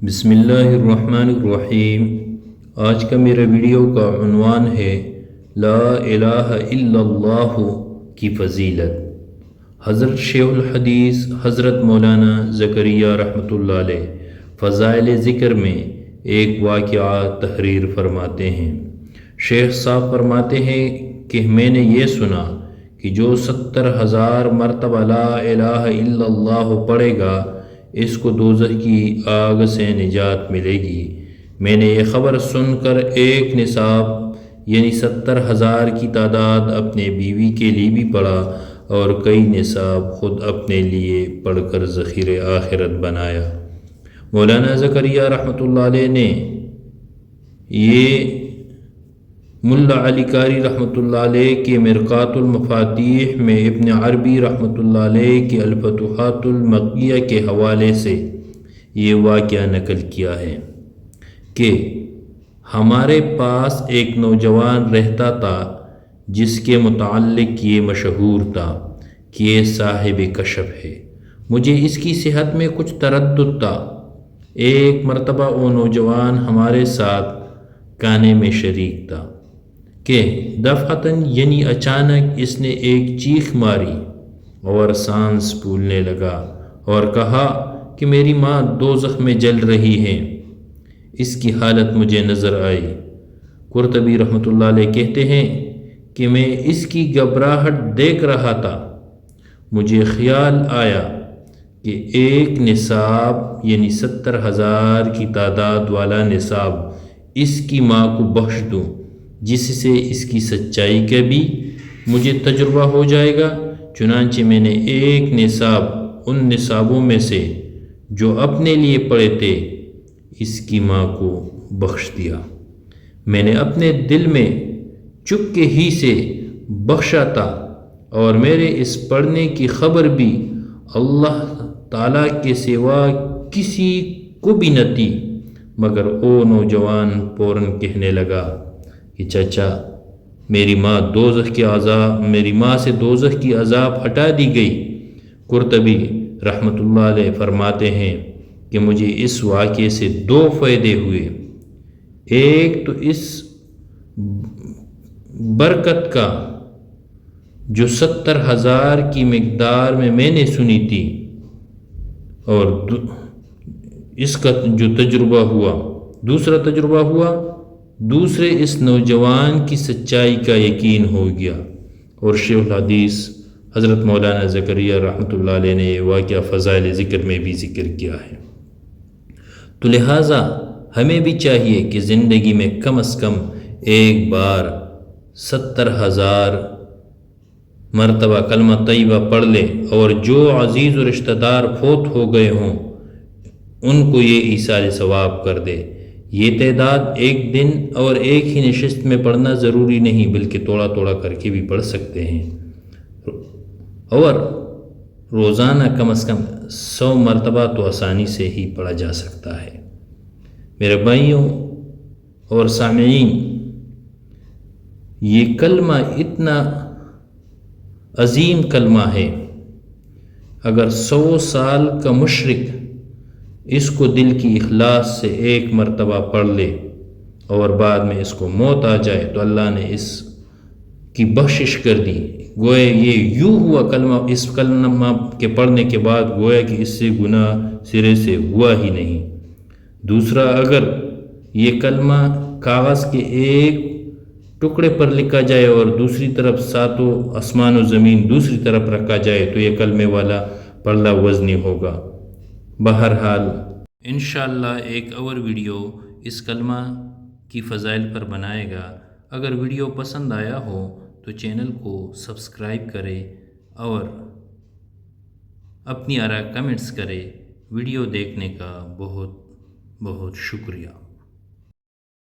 بسم اللہ الرحمن الرحیم۔ آج کا میرا ویڈیو کا عنوان ہے لا الہ الا اللہ کی فضیلت۔ حضرت شیخ الحدیث حضرت مولانا زکریا رحمۃ اللہ علیہ فضائل ذکر میں ایک واقعہ تحریر فرماتے ہیں۔ شیخ صاحب فرماتے ہیں کہ میں نے یہ سنا کہ جو 70,000 مرتبہ لا الہ الا اللہ پڑھے گا اس کو دوزخ کی آگ سے نجات ملے گی۔ میں نے یہ خبر سن کر ایک نصاب یعنی 70,000 کی تعداد اپنے بیوی کے لیے بھی پڑھا اور کئی نصاب خود اپنے لیے پڑھ کر ذخیرِ آخرت بنایا۔ مولانا زکریا رحمۃ اللہ علیہ نے یہ ملا علی قاری رحمۃ اللہ علیہ کے مرقات المفاتیح میں ابن عربی رحمۃ اللہ علیہ کے الفتوحات المکیہ کے حوالے سے یہ واقعہ نقل کیا ہے کہ ہمارے پاس ایک نوجوان رہتا تھا جس کے متعلق یہ مشہور تھا کہ یہ صاحب کشف ہے۔ مجھے اس کی صحت میں کچھ تردد تھا۔ ایک مرتبہ وہ نوجوان ہمارے ساتھ کھانے میں شریک تھا کہ دفعتاً یعنی اچانک اس نے ایک چیخ ماری اور سانس پھولنے لگا اور کہا کہ میری ماں دوزخ میں جل رہی ہے۔ اس کی حالت مجھے نظر آئی۔ قرطبی رحمۃ اللہ علیہ کہتے ہیں کہ میں اس کی گھبراہٹ دیکھ رہا تھا۔ مجھے خیال آیا کہ ایک نصاب یعنی 70,000 کی تعداد والا نصاب اس کی ماں کو بخش دوں جس سے اس کی سچائی کا بھی مجھے تجربہ ہو جائے گا۔ چنانچہ میں نے ایک نصاب ان نصابوں میں سے جو اپنے لیے پڑے تھے اس کی ماں کو بخش دیا۔ میں نے اپنے دل میں چپکے ہی سے بخشا تھا اور میرے اس پڑھنے کی خبر بھی اللہ تعالیٰ کے سوا کسی کو بھی نہ تھی، مگر وہ نوجوان فوراً کہنے لگا کہ چچا میری ماں سے دوزخ کی عذاب ہٹا دی گئی۔ قرطبی رحمۃ اللہ علیہ فرماتے ہیں کہ مجھے اس واقعے سے 2 فائدے ہوئے۔ ایک تو اس برکت کا جو 70,000 کی مقدار میں نے سنی تھی اور اس کا جو تجربہ ہوا، دوسرا تجربہ ہوا، دوسرے اس نوجوان کی سچائی کا یقین ہو گیا۔ اور شیخ الحدیث حضرت مولانا زکریا رحمۃ اللہ علیہ نے یہ واقعہ فضائل ذکر میں بھی ذکر کیا ہے۔ تو لہٰذا ہمیں بھی چاہیے کہ زندگی میں کم از کم ایک بار 70,000 مرتبہ کلمہ طیبہ پڑھ لیں اور جو عزیز و رشتہ دار فوت ہو گئے ہوں ان کو یہ ایصال ثواب کر دے۔ یہ تعداد ایک دن اور ایک ہی نشست میں پڑھنا ضروری نہیں بلکہ تھوڑا تھوڑا کر کے بھی پڑھ سکتے ہیں، اور روزانہ کم از کم 100 مرتبہ تو آسانی سے ہی پڑھا جا سکتا ہے۔ میرے بھائیوں اور سامعین، یہ کلمہ اتنا عظیم کلمہ ہے، اگر 100 سال کا مشرک اس کو دل کی اخلاص سے ایک مرتبہ پڑھ لے اور بعد میں اس کو موت آ جائے تو اللہ نے اس کی بخشش کر دی۔ گویا یہ یوں ہوا کلمہ، اس کلمہ کے پڑھنے کے بعد گویا کہ اس سے گناہ سرے سے ہوا ہی نہیں۔ دوسرا، اگر یہ کلمہ کاغذ کے ایک ٹکڑے پر لکھا جائے اور دوسری طرف 7 آسمان و زمین دوسری طرف رکھا جائے تو یہ کلمے والا پلہ وزنی ہوگا۔ بہرحال انشاءاللہ ایک اور ویڈیو اس کلمہ کی فضائل پر بنائے گا۔ اگر ویڈیو پسند آیا ہو تو چینل کو سبسکرائب کرے اور اپنی آراء کمنٹس کرے۔ ویڈیو دیکھنے کا بہت بہت شکریہ۔